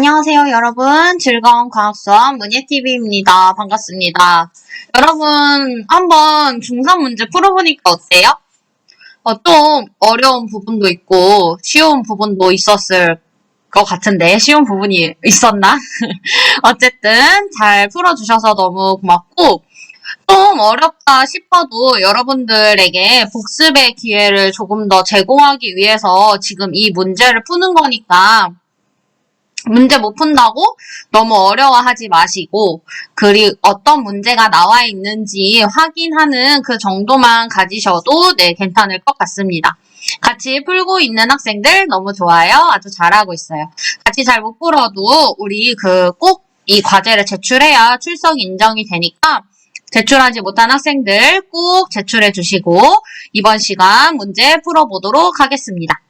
안녕하세요, 여러분. 즐거운 과학수업 문예TV입니다. 반갑습니다. 여러분, 한번 중3 문제 풀어보니까 어때요? 좀 어려운 부분도 있고, 쉬운 부분도 있었을 것 같은데, 쉬운 부분이 있었나? 어쨌든, 잘 풀어주셔서 너무 고맙고, 좀 어렵다 싶어도 여러분들에게 복습의 기회를 조금 더 제공하기 위해서 지금 이 문제를 푸는 거니까, 문제 못 푼다고 너무 어려워하지 마시고, 그리고 어떤 문제가 나와 있는지 확인하는 그 정도만 가지셔도 괜찮을 것 같습니다. 같이 풀고 있는 학생들 너무 좋아요. 아주 잘하고 있어요. 같이 잘 못 풀어도 우리 꼭 이 과제를 제출해야 출석 인정이 되니까 제출하지 못한 학생들 꼭 제출해 주시고 이번 시간 문제 풀어보도록 하겠습니다.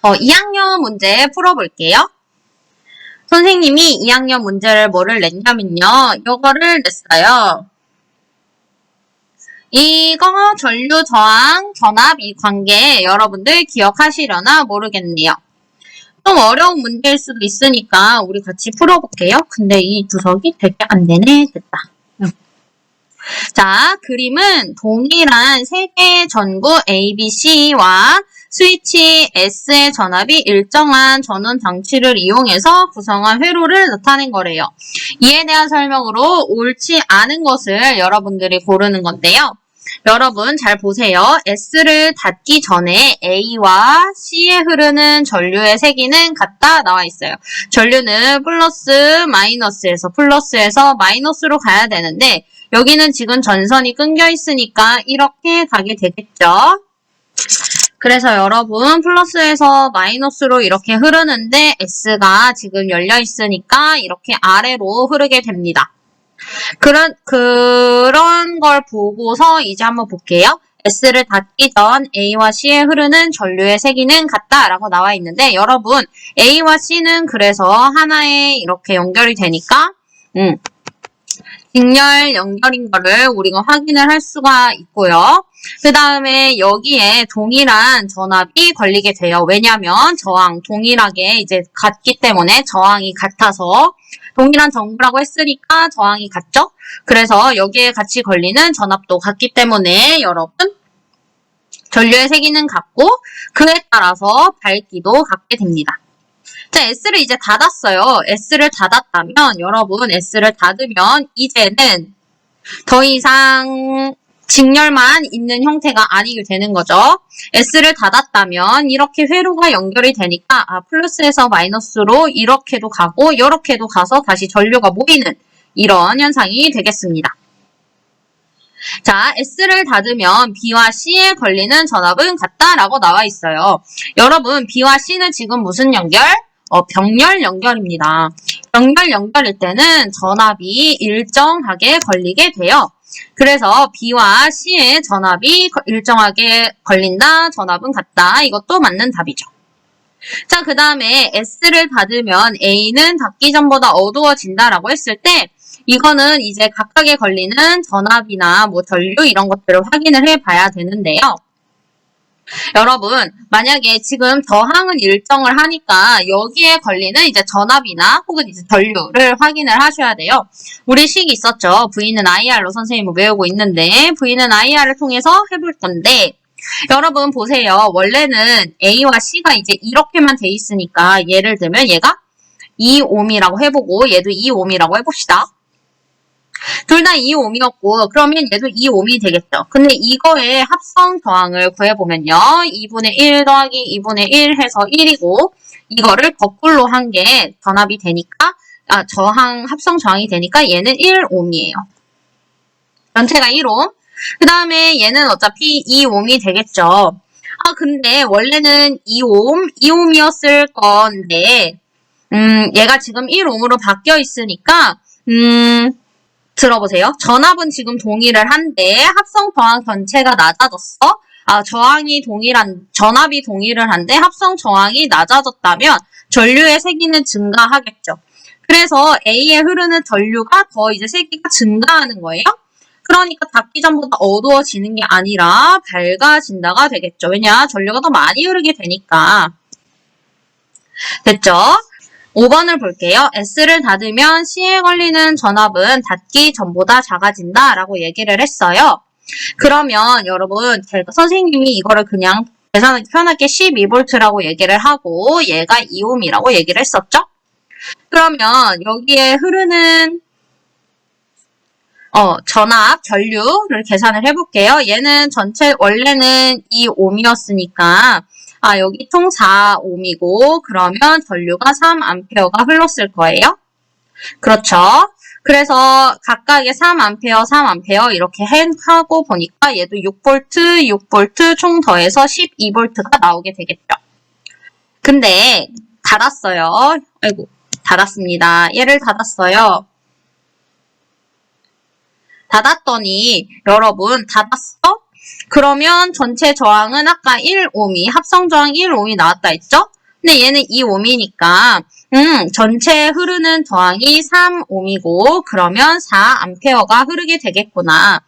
2학년 문제 풀어볼게요. 선생님이 2학년 문제를 뭐를 냈냐면요. 요거를 냈어요. 이거 전류, 저항, 전압 이 관계 여러분들 기억하시려나 모르겠네요. 좀 어려운 문제일 수도 있으니까 우리 같이 풀어볼게요. 근데 이 주석이 되게 안 되네. 됐다. 자, 그림은 동일한 세 개의 전구 ABC와 스위치 S의 전압이 일정한 전원 장치를 이용해서 구성한 회로를 나타낸 거래요. 이에 대한 설명으로 옳지 않은 것을 여러분들이 고르는 건데요. 여러분 잘 보세요. S를 닫기 전에 A와 C에 흐르는 전류의 세기는 같다 나와 있어요. 전류는 플러스 마이너스에서 플러스에서 마이너스로 가야 되는데 여기는 지금 전선이 끊겨 있으니까 이렇게 가게 되겠죠. 그래서 여러분 플러스에서 마이너스로 이렇게 흐르는데 S가 지금 열려 있으니까 이렇게 아래로 흐르게 됩니다. 그런 걸 보고서 이제 한번 볼게요. S를 닫기 전 A와 C에 흐르는 전류의 세기는 같다라고 나와 있는데 여러분 A와 C는 그래서 하나에 이렇게 연결이 되니까 직렬 연결인 거를 우리가 확인을 할 수가 있고요. 그 다음에 여기에 동일한 전압이 걸리게 돼요. 왜냐하면 저항 동일하게 이제 같기 때문에 저항이 같아서 동일한 전구라고 했으니까 저항이 같죠? 그래서 여기에 같이 걸리는 전압도 같기 때문에 여러분 전류의 세기는 같고 그에 따라서 밝기도 같게 됩니다. 자, S를 이제 닫았어요. S를 닫았다면 여러분 S를 닫으면 이제는 더 이상 직렬만 있는 형태가 아니게 되는 거죠. S를 닫았다면 이렇게 회로가 연결이 되니까 플러스에서 마이너스로 이렇게도 가고 이렇게도 가서 다시 전류가 모이는 이런 현상이 되겠습니다. 자, S를 닫으면 B와 C에 걸리는 전압은 같다라고 나와 있어요. 여러분 B와 C는 지금 무슨 연결? 병렬 연결입니다. 병렬 연결일 때는 전압이 일정하게 걸리게 돼요. 그래서 B와 C의 전압이 일정하게 걸린다, 전압은 같다. 이것도 맞는 답이죠. 자, 그 다음에 S를 닫으면 A는 닫기 전보다 어두워진다라고 했을 때 이거는 이제 각각에 걸리는 전압이나 전류 이런 것들을 확인을 해봐야 되는데요. 여러분 만약에 지금 저항은 일정을 하니까 여기에 걸리는 이제 전압이나 혹은 이제 전류를 확인을 하셔야 돼요. 우리 식 있었죠. V는 IR로 선생님이 외우고 있는데 V는 IR을 통해서 해볼 건데 여러분 보세요. 원래는 A와 C가 이제 이렇게만 돼 있으니까 예를 들면 얘가 2ohm이라고 해보고 얘도 2ohm이라고 해봅시다. 둘 다 2ohm이었고 그러면 얘도 2ohm이 되겠죠. 근데 이거의 합성 저항을 구해보면요. 2분의 1 더하기 2분의 1 해서 1이고 이거를 거꾸로 한 게 전압이 되니까 합성 저항이 되니까 얘는 1ohm이에요. 전체가 1ohm. 그 다음에 얘는 어차피 2ohm이 되겠죠. 근데 원래는 2ohm이었을 건데 얘가 지금 1ohm으로 바뀌어 있으니까 들어보세요. 전압은 지금 동일을 한데 합성 저항 전체가 낮아졌어. 전압이 동일을 한데 합성 저항이 낮아졌다면 전류의 세기는 증가하겠죠. 그래서 A에 흐르는 전류가 더 이제 세기가 증가하는 거예요. 그러니까 닫기 전보다 어두워지는 게 아니라 밝아진다가 되겠죠. 왜냐? 전류가 더 많이 흐르게 되니까. 됐죠? 5번을 볼게요. S를 닫으면 C에 걸리는 전압은 닫기 전보다 작아진다 라고 얘기를 했어요. 그러면 여러분 선생님이 이거를 그냥 계산하기 편하게 12V라고 얘기를 하고 얘가 2ohm이라고 얘기를 했었죠? 그러면 여기에 흐르는 전압, 전류를 계산을 해볼게요. 얘는 전체 원래는 2ohm이었으니까 여기 총 4ohm이고 그러면 전류가 3A가 흘렀을 거예요. 그렇죠. 그래서 각각의 3A, 3A 이렇게 하고 보니까 얘도 6V, 6V 총 더해서 12V가 나오게 되겠죠. 근데 닫았어요. 아이고, 닫았습니다. 얘를 닫았어요. 닫았더니 여러분 닫았어? 그러면 전체 저항은 아까 1ohm, 합성 저항 1ohm이 나왔다 했죠? 근데 얘는 2ohm니까 전체 흐르는 저항이 3ohm이고 그러면 4A가 흐르게 되겠구나.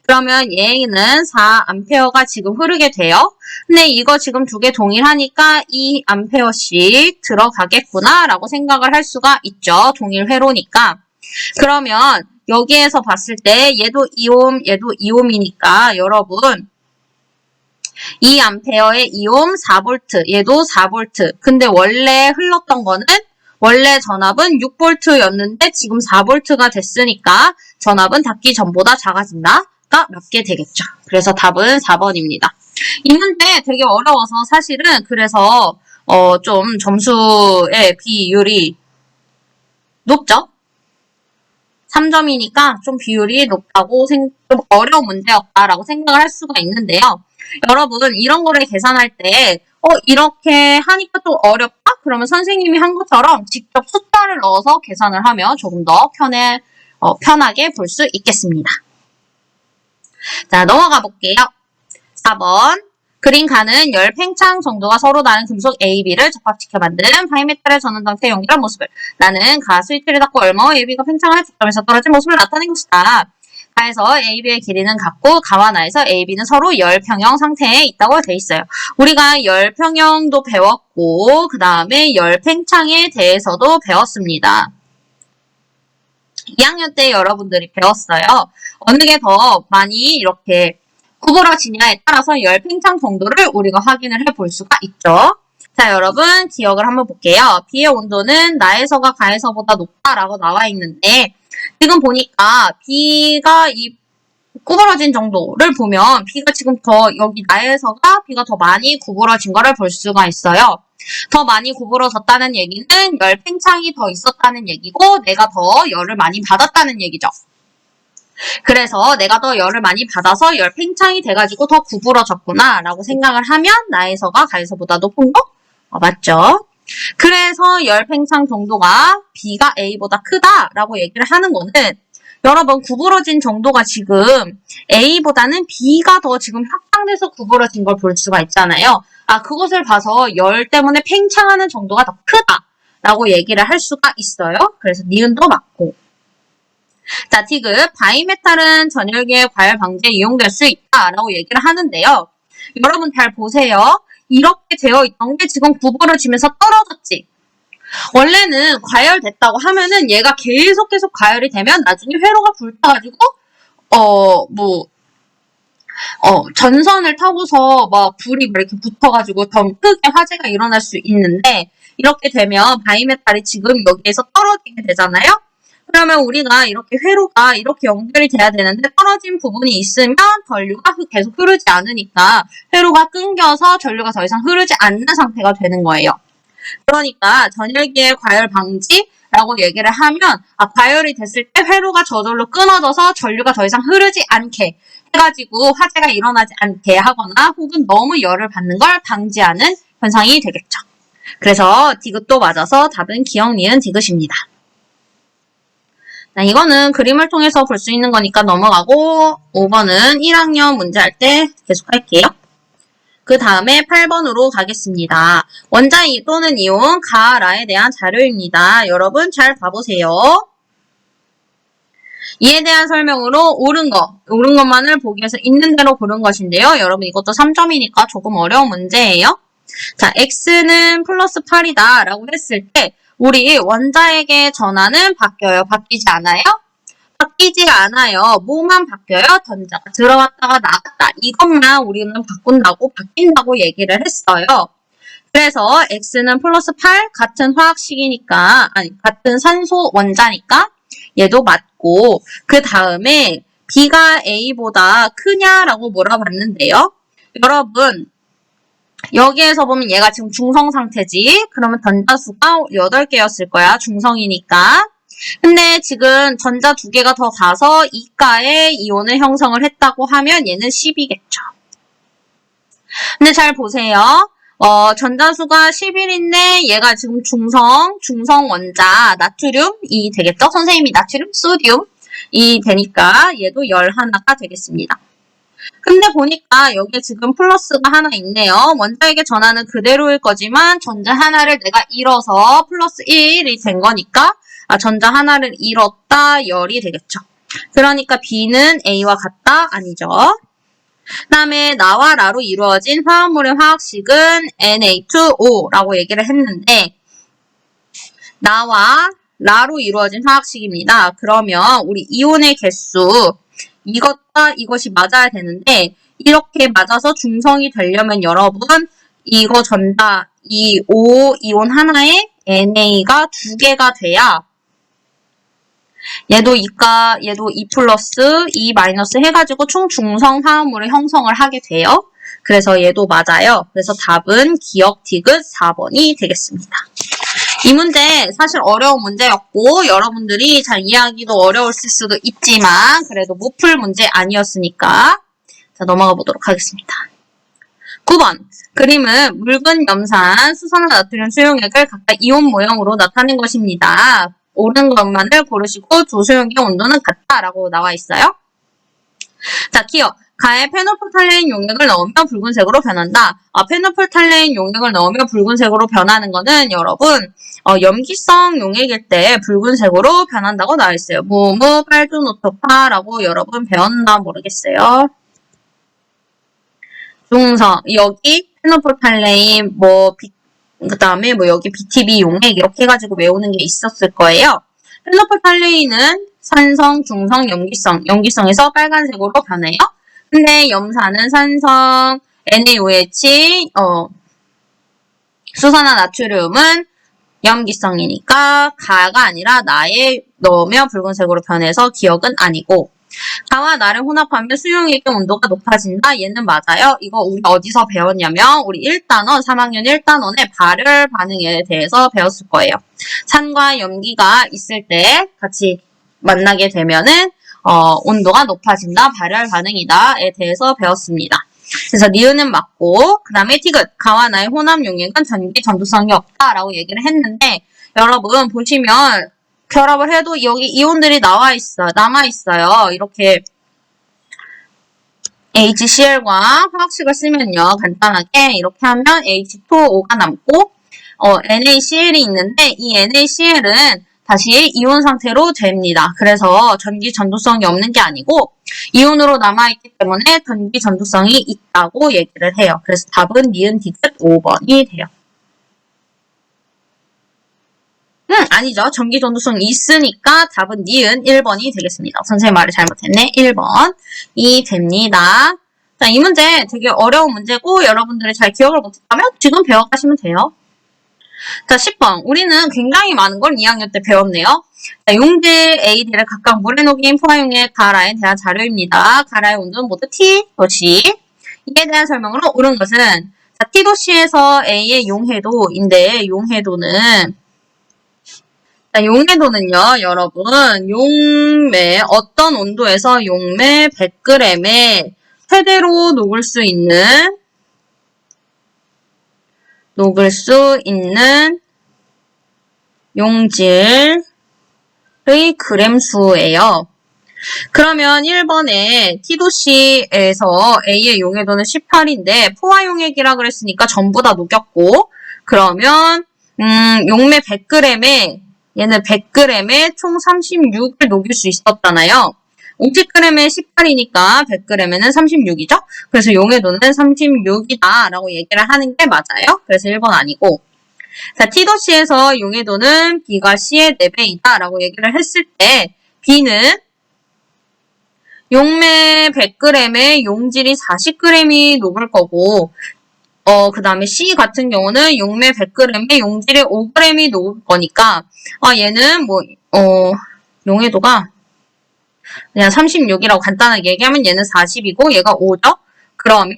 그러면 얘는 4A가 지금 흐르게 돼요. 근데 이거 지금 두 개 동일하니까 2A씩 들어가겠구나 라고 생각을 할 수가 있죠. 동일 회로니까. 그러면 여기에서 봤을 때 얘도 2ohm, 얘도 2ohm이니까 여러분 2A에 2ohm 4V, 얘도 4V. 근데 원래 흘렀던 거는 원래 전압은 6V였는데 지금 4V가 됐으니까 전압은 닫기 전보다 작아진다가 맞게 되겠죠. 그래서 답은 4번입니다. 이 문제 되게 어려워서 사실은 그래서 좀 점수의 비율이 높죠? 3점이니까 좀 비율이 높다고 좀 어려운 문제였다라고 생각을 할 수가 있는데요. 여러분 이런 거를 계산할 때 이렇게 하니까 좀 어렵다? 그러면 선생님이 한 것처럼 직접 숫자를 넣어서 계산을 하면 조금 더 편하게 볼 수 있겠습니다. 자, 넘어가 볼게요. 4번. 그린 가는 열 팽창 정도가 서로 다른 금속 A, B를 접합시켜 만든 바이메탈의 전원 상태 연결한 모습을 나는 가 스위치를 닫고 얼마 A, B가 팽창할 적점에서 떨어진 모습을 나타낸 것이다. 가에서 A, B의 길이는 같고 가와 나에서 A, B는 서로 열평형 상태에 있다고 돼 있어요. 우리가 열평형도 배웠고 그 다음에 열팽창에 대해서도 배웠습니다. 2학년 때 여러분들이 배웠어요. 어느 게 더 많이 이렇게 구부러지냐에 따라서 열 팽창 정도를 우리가 확인을 해볼 수가 있죠. 자, 여러분 기억을 한번 볼게요. B의 온도는 나에서가 가에서보다 높다라고 나와 있는데 지금 보니까 B가 이 구부러진 정도를 보면 B가 지금 더 여기 나에서가 B가 더 많이 구부러진 거를 볼 수가 있어요. 더 많이 구부러졌다는 얘기는 열 팽창이 더 있었다는 얘기고 내가 더 열을 많이 받았다는 얘기죠. 그래서 내가 더 열을 많이 받아서 열 팽창이 돼가지고 더 구부러졌구나 라고 생각을 하면 나에서가 가에서보다 높은 거? 맞죠? 그래서 열 팽창 정도가 B가 A보다 크다라고 얘기를 하는 거는 여러분 구부러진 정도가 지금 A보다는 B가 더 지금 확장돼서 구부러진 걸 볼 수가 있잖아요. 그것을 봐서 열 때문에 팽창하는 정도가 더 크다라고 얘기를 할 수가 있어요. 그래서 니은도 맞고. 자, 디귿, 바이메탈은 전열계의 과열 방지에 이용될 수 있다라고 얘기를 하는데요. 여러분 잘 보세요. 이렇게 되어 있던 게 지금 구부러지면서 떨어졌지. 원래는 과열됐다고 하면은 얘가 계속 과열이 되면 나중에 회로가 불타가지고 전선을 타고서 막 불이 이렇게 붙어가지고 더 크게 화재가 일어날 수 있는데 이렇게 되면 바이메탈이 지금 여기에서 떨어지게 되잖아요. 그러면 우리가 이렇게 회로가 이렇게 연결이 돼야 되는데 떨어진 부분이 있으면 전류가 계속 흐르지 않으니까 회로가 끊겨서 전류가 더 이상 흐르지 않는 상태가 되는 거예요. 그러니까 전열기의 과열 방지라고 얘기를 하면 과열이 됐을 때 회로가 저절로 끊어져서 전류가 더 이상 흐르지 않게 해가지고 화재가 일어나지 않게 하거나 혹은 너무 열을 받는 걸 방지하는 현상이 되겠죠. 그래서 디귿도 맞아서 답은 기억, 니은, 디귿입니다. 자, 이거는 그림을 통해서 볼 수 있는 거니까 넘어가고 5번은 1학년 문제 할 때 계속 할게요. 그 다음에 8번으로 가겠습니다. 원자 또는 이온, 가, 라에 대한 자료입니다. 여러분 잘 봐보세요. 이에 대한 설명으로 옳은 것만을 보기 위해서 있는 대로 고른 것인데요. 여러분 이것도 3점이니까 조금 어려운 문제예요. 자, x는 플러스 8이다 라고 했을 때 우리 원자에게 전하는 바뀌어요? 바뀌지 않아요? 바뀌지 않아요. 뭐만 바뀌어요? 전자가 들어갔다가 나갔다. 이것만 우리는 바뀐다고 얘기를 했어요. 그래서 X는 플러스 8, 같은 화학식이니까, 같은 산소 원자니까 얘도 맞고, 그 다음에 B가 A보다 크냐라고 물어봤는데요. 여러분, 여기에서 보면 얘가 지금 중성 상태지? 그러면 전자수가 8개였을 거야. 중성이니까. 근데 지금 전자 2개가 더 가서 2가의 이온을 형성을 했다고 하면 얘는 10이겠죠. 근데 잘 보세요. 전자수가 11인데 얘가 지금 중성 원자 나트륨이 되겠죠? 선생님이 나트륨, 소듐이 되니까 얘도 11가 되겠습니다. 근데 보니까 여기에 지금 플러스가 하나 있네요. 원자에게 전하는 그대로일 거지만 전자 하나를 내가 잃어서 플러스 1이 된 거니까 전자 하나를 잃었다 10이 되겠죠. 그러니까 B는 A와 같다? 아니죠. 그 다음에 나와 라로 이루어진 화합물의 화학식은 Na2O라고 얘기를 했는데 나와 라로 이루어진 화학식입니다. 그러면 우리 이온의 개수 이것과 이것이 맞아야 되는데 이렇게 맞아서 중성이 되려면 여러분 이거 전자 이 O 이온 하나에 NA가 2개가 돼야 얘도 2가 얘도 2 플러스 2 마이너스 해가지고 총 중성 화합물을 형성을 하게 돼요. 그래서 얘도 맞아요. 그래서 답은 기억 디귿 4번이 되겠습니다. 이 문제 사실 어려운 문제였고 여러분들이 잘 이해하기도 어려웠을 수도 있지만 그래도 못 풀 문제 아니었으니까 자 넘어가 보도록 하겠습니다. 9번 그림은 묽은 염산, 수산화 나트륨 수용액을 각각 이온 모형으로 나타낸 것입니다. 옳은 것만을 고르시고 두 수용액의 온도는 같다라고 나와 있어요. 자, 기억. 가에 페노폴탈레인 용액을 넣으면 붉은색으로 변한다. 페노폴탈레인 용액을 넣으면 붉은색으로 변하는 거는 여러분 염기성 용액일 때 붉은색으로 변한다고 나와 있어요. 무무 팔두노토파라고 여러분 배웠나 모르겠어요. 중성 여기 페노폴탈레인 그 다음에 여기 BTB 용액 이렇게 해가지고 외우는 게 있었을 거예요. 페노폴탈레인은 산성, 중성, 염기성에서 빨간색으로 변해요. 근데 염산은 산성, NaOH, 수산화 나트륨은 염기성이니까 가가 아니라 나에 넣으면 붉은색으로 변해서 기억은 아니고 가와 나를 혼합하면 수용액의 온도가 높아진다. 얘는 맞아요. 이거 우리 어디서 배웠냐면 우리 1단원, 3학년 1단원의 발열 반응에 대해서 배웠을 거예요. 산과 염기가 있을 때 같이 만나게 되면은 온도가 높아진다. 발열 반응이다에 대해서 배웠습니다. 그래서 니은은 맞고 그 다음에 티귿 가와 나의 혼합 용액은 전기 전도성이 없다라고 얘기를 했는데 여러분 보시면 결합을 해도 여기 이온들이 남아있어요. 이렇게 HCl과 화학식을 쓰면요. 간단하게 이렇게 하면 H2O가 남고 NaCl이 있는데 이 NaCl은 다시 이온 상태로 됩니다. 그래서 전기 전도성이 없는 게 아니고 이온으로 남아있기 때문에 전기 전도성이 있다고 얘기를 해요. 그래서 답은 니은 디귿 5번이 돼요. 아니죠. 전기 전도성이 있으니까 답은 니은 1번이 되겠습니다. 선생님 말을 잘못했네. 1번이 됩니다. 자, 이 문제 되게 어려운 문제고 여러분들이 잘 기억을 못했다면 지금 배워가시면 돼요. 자, 10번. 우리는 굉장히 많은 걸 2학년 때 배웠네요. 자, 용질 AD를 각각 물에 녹인 포화용액 가라에 대한 자료입니다. 가라의 온도는 모두 T도씨. 이에 대한 설명으로 옳은 것은 자, T도씨에서 A의 용해도인데 용해도는요, 여러분, 용매, 어떤 온도에서 용매 100g에 최대로 녹을 수 있는 용질의 그램수예요. 그러면 1번에 T도씨에서 A의 용해도는 18인데 포화용액이라 그랬으니까 전부 다 녹였고 그러면 용매 100g에 얘는 100g에 총 36을 녹일 수 있었잖아요. 50g에 18이니까 100g에는 36이죠? 그래서 용해도는 36이다 라고 얘기를 하는 게 맞아요. 그래서 1번 아니고 자, T-C에서 용해도는 B가 C의 4배이다 라고 얘기를 했을 때 B는 용매 100g에 용질이 40g이 녹을 거고 그 다음에 C 같은 경우는 용매 100g에 용질이 5g이 녹을 거니까 얘는 용해도가 그냥 36이라고 간단하게 얘기하면 얘는 40이고 얘가 5죠? 그러면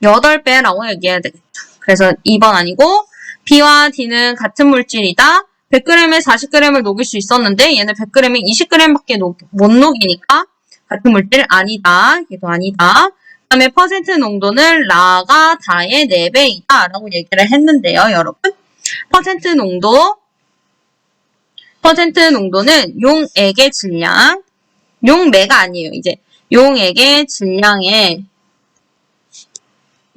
8배라고 얘기해야 되겠죠. 그래서 2번 아니고 B와 D는 같은 물질이다. 100g에 40g을 녹일 수 있었는데 얘는 100g에 20g밖에 못 녹이니까 같은 물질 아니다. 얘도 아니다. 그 다음에 퍼센트 농도는 라가 다의 4배이다 라고 얘기를 했는데요. 여러분 퍼센트 농도는 용액의 질량, 용매가 아니에요. 이제 용액의 질량에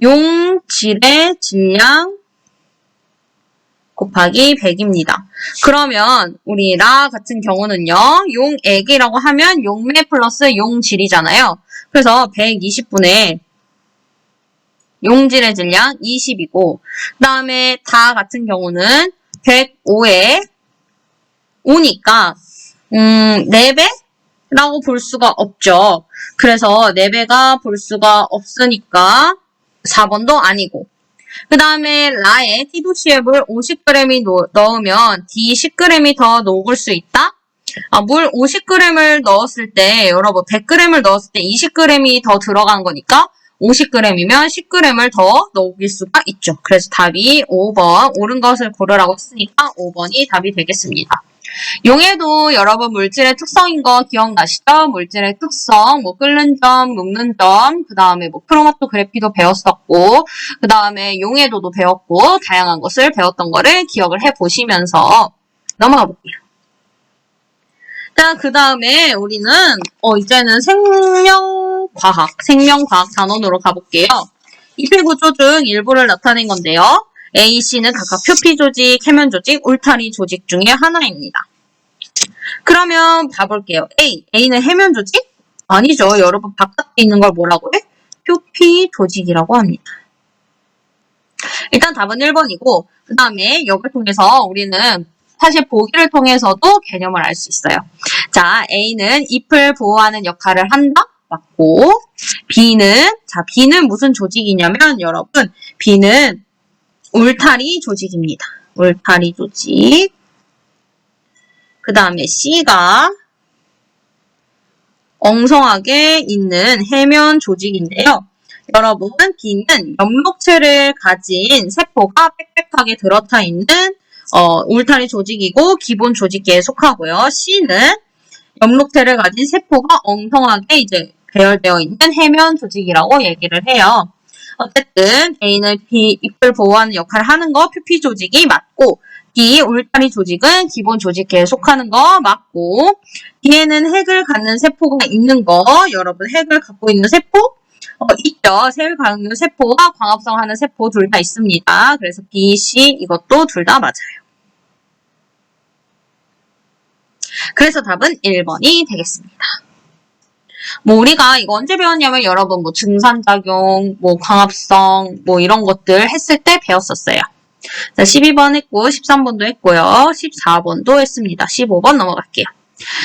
용질의 질량 곱하기 100입니다. 그러면 우리 라 같은 경우는요. 용액이라고 하면 용매 플러스 용질이잖아요. 그래서 120분의 용질의 질량 20이고 그 다음에 다 같은 경우는 105에 5니까 4배라고 볼 수가 없죠. 그래서 4배가 볼 수가 없으니까 4번도 아니고 그 다음에 라에 T-C앱을 50g이 넣으면 D 10g이 더 녹을 수 있다? 물 50g을 넣었을 때 여러분 100g을 넣었을 때 20g이 더 들어간 거니까 50g이면 10g을 더 녹일 수가 있죠. 그래서 답이 5번 옳은 것을 고르라고 했으니까 5번이 답이 되겠습니다. 용해도 여러분 물질의 특성인 거 기억나시죠? 물질의 특성, 끓는 점, 녹는 점, 그 다음에 크로마토그래피도 배웠었고, 그 다음에 용해도도 배웠고, 다양한 것을 배웠던 거를 기억을 해보시면서 넘어가 볼게요. 자, 그 다음에 우리는 이제는 생명과학 단원으로 가볼게요. 이필구조 중 일부를 나타낸 건데요. A, C는 각각 표피 조직, 해면 조직, 울타리 조직 중에 하나입니다. 그러면 봐볼게요. A는 해면 조직? 아니죠. 여러분 바깥에 있는 걸 뭐라고 해? 표피 조직이라고 합니다. 일단 답은 1번이고 그 다음에 이걸 통해서 우리는 사실 보기를 통해서도 개념을 알 수 있어요. 자, A는 잎을 보호하는 역할을 한다? 맞고 B는 무슨 조직이냐면 여러분 B는 울타리 조직입니다. 울타리 조직. 그 다음에 C가 엉성하게 있는 해면 조직인데요. 여러분, B는 엽록체를 가진 세포가 빽빽하게 들어타 있는 울타리 조직이고 기본 조직계에 속하고요. C는 엽록체를 가진 세포가 엉성하게 이제 배열되어 있는 해면 조직이라고 얘기를 해요. 어쨌든 A는 B 잎을 보호하는 역할을 하는 거 표피 조직이 맞고 B 울타리 조직은 기본 조직계에 속하는 거 맞고 D에는 핵을 갖는 세포가 있는 거 여러분 핵을 갖고 있는 세포 있죠. 핵을 갖고 있는 세포와 광합성 하는 세포 둘 다 있습니다. 그래서 B, C 이것도 둘 다 맞아요. 그래서 답은 1번이 되겠습니다. 우리가 이거 언제 배웠냐면 여러분 증산작용, 광합성 이런 것들 했을 때 배웠었어요. 자, 12번 했고 13번도 했고요. 14번도 했습니다. 15번 넘어갈게요.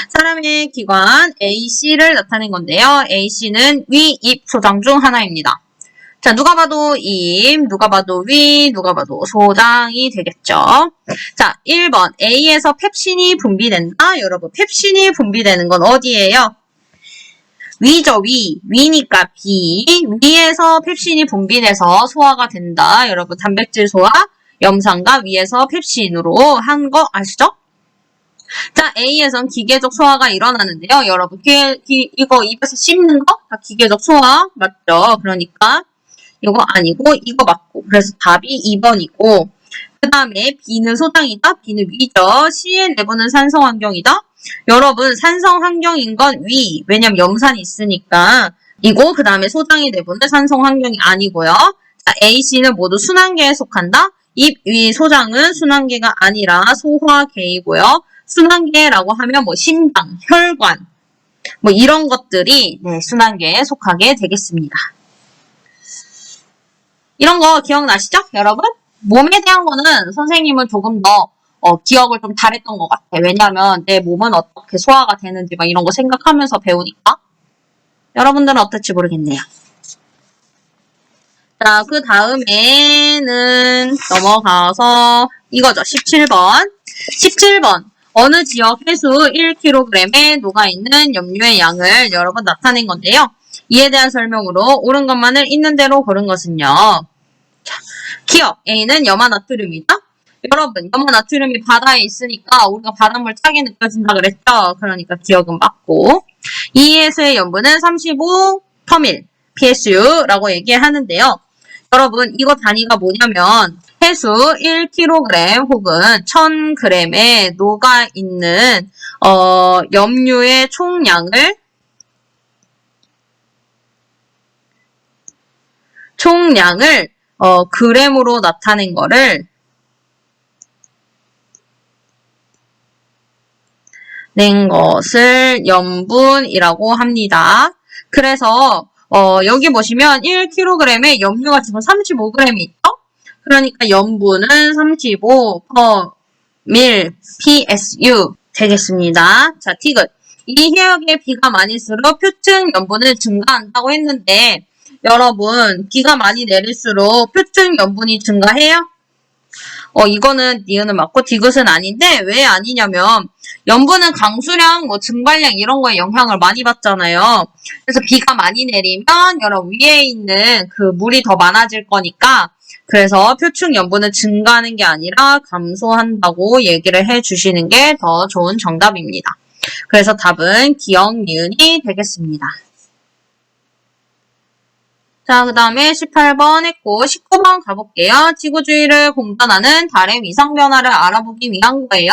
사람의 기관 AC를 나타낸 건데요. AC는 위, 입, 소장 중 하나입니다. 자, 누가 봐도 입, 누가 봐도 위, 누가 봐도 소장이 되겠죠. 자, 1번 A에서 펩신이 분비된다. 여러분 펩신이 분비되는 건 어디예요? 위죠, 위니까 B. 위에서 펩신이 분비돼서 소화가 된다. 여러분, 단백질 소화, 염산과 위에서 펩신으로 한 거 아시죠? 자, A에선 기계적 소화가 일어나는데요. 여러분, 이거 입에서 씹는 거? 다 기계적 소화 맞죠? 그러니까 이거 아니고 이거 맞고. 그래서 답이 2번이고 그 다음에 B는 소장이다. B는 위죠. C의 내부는 산성 환경이다. 여러분 산성 환경인 건 위. 왜냐면 염산이 있으니까 이고 그 다음에 소장의 내부는 산성 환경이 아니고요. 자, A, C는 모두 순환계에 속한다. 입, 위, 소장은 순환계가 아니라 소화계이고요. 순환계라고 하면 심장, 혈관 이런 것들이 순환계에 속하게 되겠습니다. 이런 거 기억나시죠? 여러분? 몸에 대한 거는 선생님은 조금 더 기억을 좀 잘했던 것 같아. 왜냐면 내 몸은 어떻게 소화가 되는지 막 이런 거 생각하면서 배우니까. 여러분들은 어떨지 모르겠네요. 자, 그 다음에는 넘어가서 이거죠. 17번. 17번. 어느 지역 해수 1kg에 녹아있는 염료의 양을 여러분 나타낸 건데요. 이에 대한 설명으로 옳은 것만을 있는 대로 고른 것은요. 자, 기억. A는 염화나트륨이다. 여러분, 염화나트륨이 바다에 있으니까 우리가 바닷물 짜게 느껴진다 그랬죠? 그러니까 기억은 맞고. 이 해수의 염분은 35%, PSU라고 얘기하는데요. 여러분, 이거 단위가 뭐냐면 해수 1kg 혹은 1000g에 녹아있는 염료의 총량을 그램으로 나타낸 거를 낸 것을 염분이라고 합니다. 그래서 여기 보시면 1kg에 염료가 지금 35g이 있죠? 그러니까 염분은 35%mil PSU 되겠습니다. 자, 티귿. 이 해역에 비가 많을수록 표층 염분은 증가한다고 했는데 여러분, 비가 많이 내릴수록 표층 염분이 증가해요? 이거는 니은은 맞고 디귿은 아닌데 왜 아니냐면 염분은 강수량, 증발량 이런 거에 영향을 많이 받잖아요. 그래서 비가 많이 내리면 여러분 위에 있는 그 물이 더 많아질 거니까 그래서 표층 염분은 증가하는 게 아니라 감소한다고 얘기를 해주시는 게 더 좋은 정답입니다. 그래서 답은 기억, 니은이 되겠습니다. 자, 그 다음에 18번 했고 19번 가볼게요. 지구주위를 공전하는 달의 위상 변화를 알아보기 위한 거예요.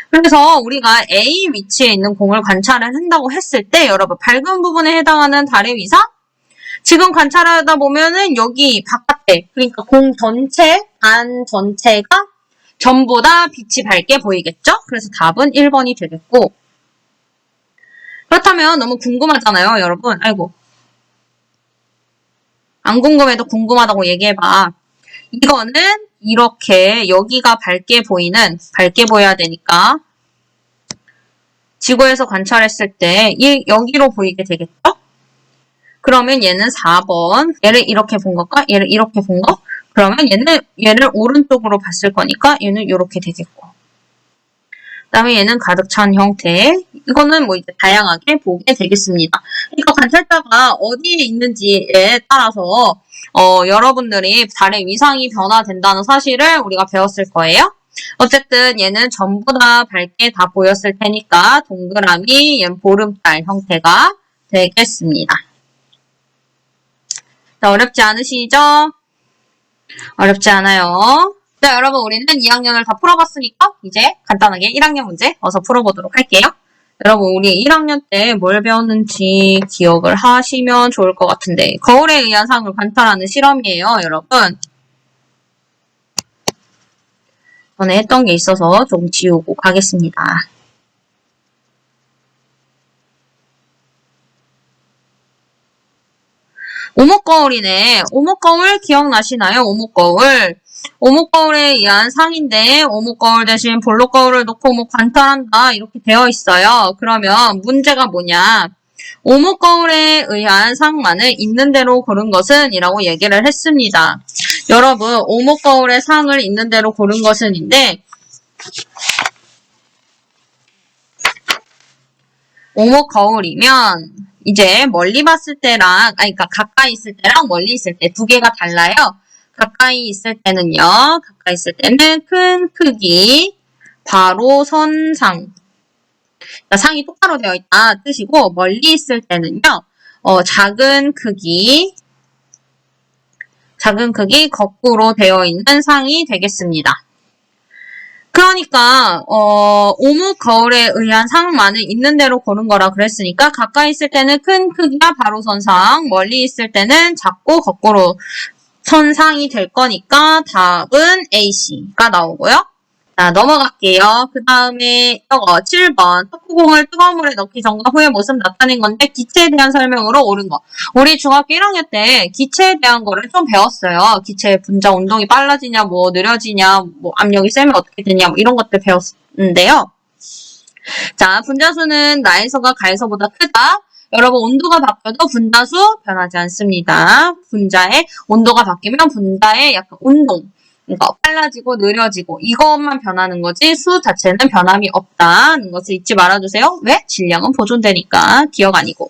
그래서 우리가 A 위치에 있는 공을 관찰을 한다고 했을 때 여러분 밝은 부분에 해당하는 달의 위상? 지금 관찰하다 보면은 여기 바깥에 그러니까 공 전체, 반 전체가 전부 다 빛이 밝게 보이겠죠? 그래서 답은 1번이 되겠고 그렇다면 너무 궁금하잖아요, 여러분. 아이고. 안 궁금해도 궁금하다고 얘기해봐. 이거는 이렇게 여기가 밝게 보여야 되니까 지구에서 관찰했을 때 여기로 보이게 되겠죠? 그러면 얘는 4번. 얘를 이렇게 본 것과 얘를 이렇게 본 거? 그러면 얘를 오른쪽으로 봤을 거니까 얘는 이렇게 되겠고. 그 다음에 얘는 가득 찬 형태. 이거는 뭐 이제 다양하게 보게 되겠습니다. 그러니까 관찰자가 어디에 있는지에 따라서 여러분들이 달의 위상이 변화된다는 사실을 우리가 배웠을 거예요. 어쨌든 얘는 전부 다 밝게 다 보였을 테니까 동그라미, 얘는 보름달 형태가 되겠습니다. 자, 어렵지 않으시죠? 어렵지 않아요. 자, 여러분 우리는 2학년을 다 풀어봤으니까 이제 간단하게 1학년 문제 어서 풀어보도록 할게요. 여러분 우리 1학년 때 뭘 배웠는지 기억을 하시면 좋을 것 같은데 거울에 의한 상을 관찰하는 실험이에요, 여러분. 전에 했던 게 있어서 좀 지우고 가겠습니다. 오목거울이네. 오목거울 기억나시나요? 오목거울에 의한 상인데 오목거울 대신 볼록거울을 놓고 뭐 관찰한다 이렇게 되어 있어요. 그러면 문제가 뭐냐? 오목거울에 의한 상만을 있는 대로 고른 것은 이라고 얘기를 했습니다. 여러분 오목거울의 상을 있는 대로 고른 것은인데 오목거울이면 이제 멀리 봤을 때랑 그러니까 가까이 있을 때랑 멀리 있을 때 두 개가 달라요. 가까이 있을 때는요. 가까이 있을 때는 큰 크기, 바로 선 상. 그러니까 상이 똑바로 되어 있다 뜻이고 멀리 있을 때는요. 작은 크기 거꾸로 되어 있는 상이 되겠습니다. 그러니까 오목 거울에 의한 상만을 있는 대로 고른 거라 그랬으니까 가까이 있을 때는 큰 크기가 바로 선상, 멀리 있을 때는 작고 거꾸로 선상이 될 거니까 답은 AC가 나오고요. 그 자, 넘어갈게요. 그 다음에 이거 7번. 탁구공을 뜨거운 물에 넣기 전과 후의 모습 나타낸 건데 기체에 대한 설명으로 옳은 거. 우리 중학교 1학년 때 기체에 대한 거를 좀 배웠어요. 기체의 분자 운동이 빨라지냐, 뭐 느려지냐, 뭐 압력이 세면 어떻게 되냐, 뭐 이런 것들 배웠는데요. 자, 분자수는 나에서가 가에서보다 크다. 여러분 온도가 바뀌어도 분자수 변하지 않습니다. 분자의 온도가 바뀌면 분자의 약간 운동. 그러니까 빨라지고 느려지고 이것만 변하는 거지 수 자체는 변함이 없다는 것을 잊지 말아주세요. 왜? 질량은 보존되니까. 기억 아니고.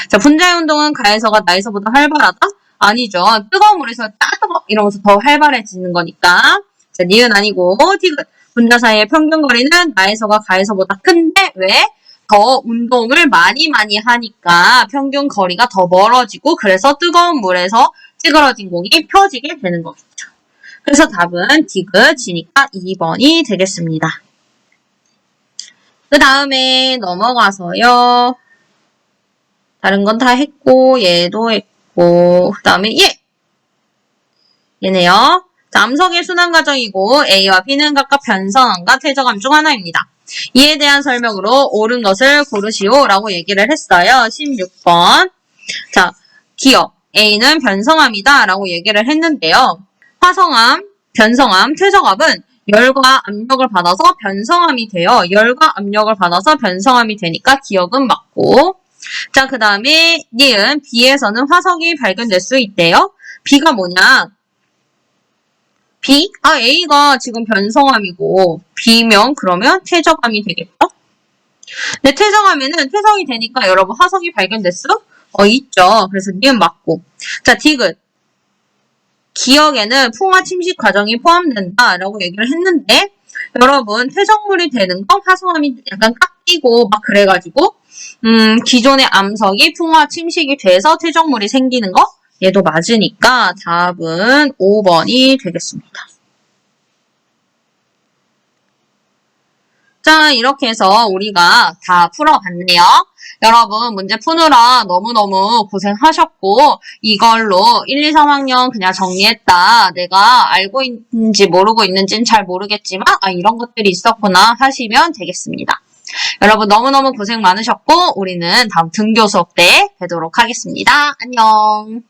자, 분자의 운동은 가에서가 나에서보다 활발하다? 아니죠. 뜨거운 물에서 따뜻하 이러면서 더 활발해지는 거니까. 자, 니은 아니고 디귿. 분자 사이의 평균 거리는 나에서가 가에서보다 큰데 왜? 더 운동을 많이 하니까 평균 거리가 더 멀어지고 그래서 뜨거운 물에서 찌그러진 공이 펴지게 되는 거겠죠. 그래서 답은 디귿이니까 2번이 되겠습니다. 그 다음에 넘어가서요. 다른 건 다 했고 얘도 했고 그 다음에 얘네요. 자, 암석의 순환 과정이고 A와 B는 각각 변성함과 퇴적함 중 하나입니다. 이에 대한 설명으로 옳은 것을 고르시오 라고 얘기를 했어요. 16번. 자, 기억. A는 변성함이다 라고 얘기를 했는데요. 화성암, 변성암, 퇴적암은 열과 압력을 받아서 변성암이 돼요. 열과 압력을 받아서 변성암이 되니까 기억은 맞고. 자, 그 다음에 니은 B에서는 화석이 발견될 수 있대요. B가 뭐냐? B? A가 지금 변성암이고 B면 그러면 퇴적암이 되겠죠? 근데 퇴적암에는 퇴성이 되니까 여러분 화석이 발견될 수 있죠. 그래서 니은 맞고. 자, 디귿. 기억에는 풍화 침식 과정이 포함된다라고 얘기를 했는데 여러분 퇴적물이 되는 건 화성암이 약간 깎이고 막 그래가지고 기존의 암석이 풍화 침식이 돼서 퇴적물이 생기는 거 얘도 맞으니까 답은 5번이 되겠습니다. 자, 이렇게 해서 우리가 다 풀어봤네요. 여러분 문제 푸느라 너무너무 고생하셨고 이걸로 1, 2, 3학년 그냥 정리했다. 내가 알고 있는지 모르고 있는지는 잘 모르겠지만 이런 것들이 있었구나 하시면 되겠습니다. 여러분 너무너무 고생 많으셨고 우리는 다음 등교 수업 때 뵙도록 하겠습니다. 안녕.